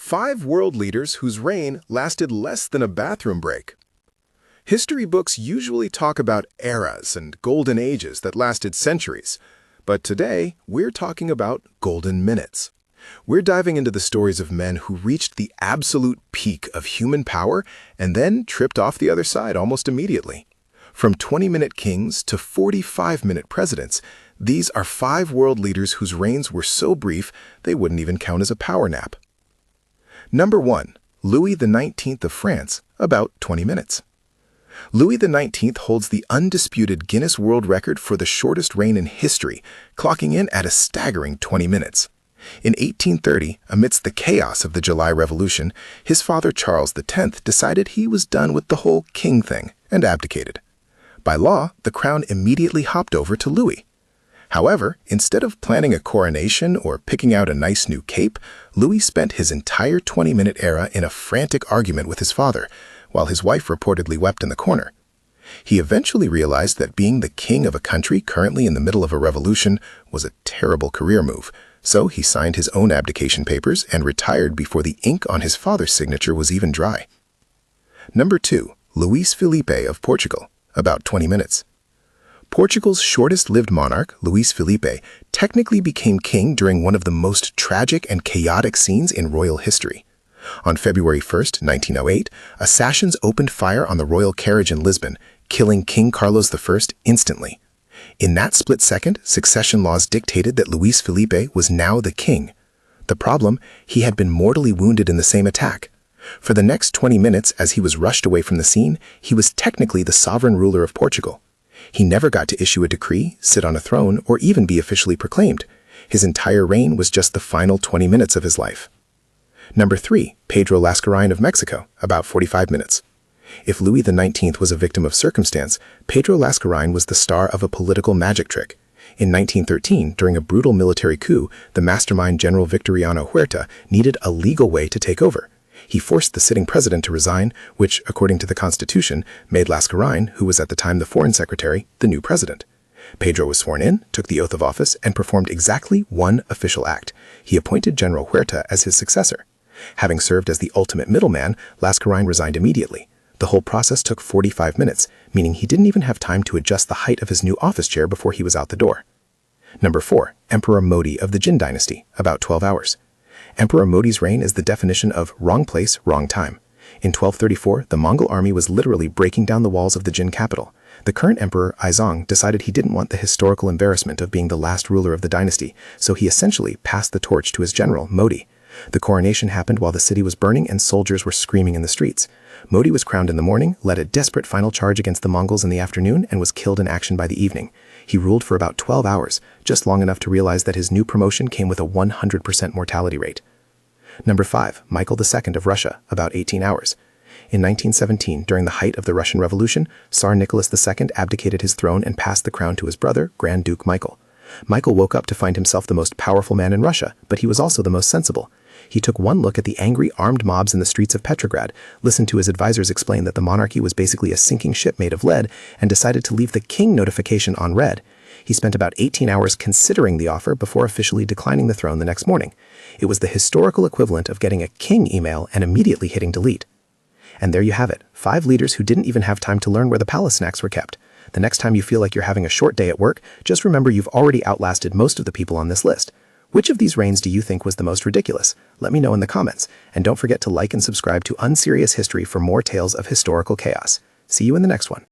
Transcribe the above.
5 world leaders whose reign lasted less than a bathroom break. History books usually talk about eras and golden ages that lasted centuries, but today we're talking about golden minutes. We're diving into the stories of men who reached the absolute peak of human power and then tripped off the other side almost immediately. From 20-minute kings to 45-minute presidents, these are 5 world leaders whose reigns were so brief they wouldn't even count as a power nap. Number 1. Louis XIX of France, about 20 minutes. Louis XIX holds the undisputed Guinness World Record for the shortest reign in history, clocking in at a staggering 20 minutes. In 1830, amidst the chaos of the July Revolution, his father Charles X decided he was done with the whole king thing and abdicated. By law, the crown immediately hopped over to Louis. However, instead of planning a coronation or picking out a nice new cape, Louis spent his entire 20-minute era in a frantic argument with his father, while his wife reportedly wept in the corner. He eventually realized that being the king of a country currently in the middle of a revolution was a terrible career move, so he signed his own abdication papers and retired before the ink on his father's signature was even dry. Number 2. Luís Filipe of Portugal, about 20 minutes. Portugal's shortest-lived monarch, Luís Filipe, technically became king during one of the most tragic and chaotic scenes in royal history. On February 1, 1908, assassins opened fire on the royal carriage in Lisbon, killing King Carlos I instantly. In that split second, succession laws dictated that Luís Filipe was now the king. The problem, he had been mortally wounded in the same attack. For the next 20 minutes, as he was rushed away from the scene, he was technically the sovereign ruler of Portugal. He never got to issue a decree, sit on a throne, or even be officially proclaimed. His entire reign was just the final 20 minutes of his life. Number 3. Pedro Lascarain of Mexico, about 45 minutes. If Louis XIX was a victim of circumstance, Pedro Lascarain was the star of a political magic trick. In 1913, during a brutal military coup, the mastermind General Victoriano Huerta needed a legal way to take over. He forced the sitting president to resign, which, according to the Constitution, made Lascarain, who was at the time the foreign secretary, the new president. Pedro was sworn in, took the oath of office, and performed exactly one official act. He appointed General Huerta as his successor. Having served as the ultimate middleman, Lascarain resigned immediately. The whole process took 45 minutes, meaning he didn't even have time to adjust the height of his new office chair before he was out the door. Number 4. Emperor Modi of the Jin dynasty, about 12 hours. Emperor Modi's reign is the definition of wrong place, wrong time. In 1234, the Mongol army was literally breaking down the walls of the Jin capital. The current emperor, Aizong, decided he didn't want the historical embarrassment of being the last ruler of the dynasty, so he essentially passed the torch to his general, Modi. The coronation happened while the city was burning and soldiers were screaming in the streets. Modi was crowned in the morning, led a desperate final charge against the Mongols in the afternoon, and was killed in action by the evening. He ruled for about 12 hours, just long enough to realize that his new promotion came with a 100% mortality rate. Number 5. Michael II of Russia, about 18 hours. In 1917, during the height of the Russian Revolution, Tsar Nicholas II abdicated his throne and passed the crown to his brother, Grand Duke Michael. Michael woke up to find himself the most powerful man in Russia, but he was also the most sensible. He took one look at the angry armed mobs in the streets of Petrograd, listened to his advisors explain that the monarchy was basically a sinking ship made of lead, and decided to leave the king notification on red. He spent about 18 hours considering the offer before officially declining the throne the next morning. It was the historical equivalent of getting a king email and immediately hitting delete. And there you have it, 5 leaders who didn't even have time to learn where the palace snacks were kept. The next time you feel like you're having a short day at work, just remember you've already outlasted most of the people on this list. Which of these reigns do you think was the most ridiculous? Let me know in the comments, and don't forget to like and subscribe to Unserious History for more tales of historical chaos. See you in the next one.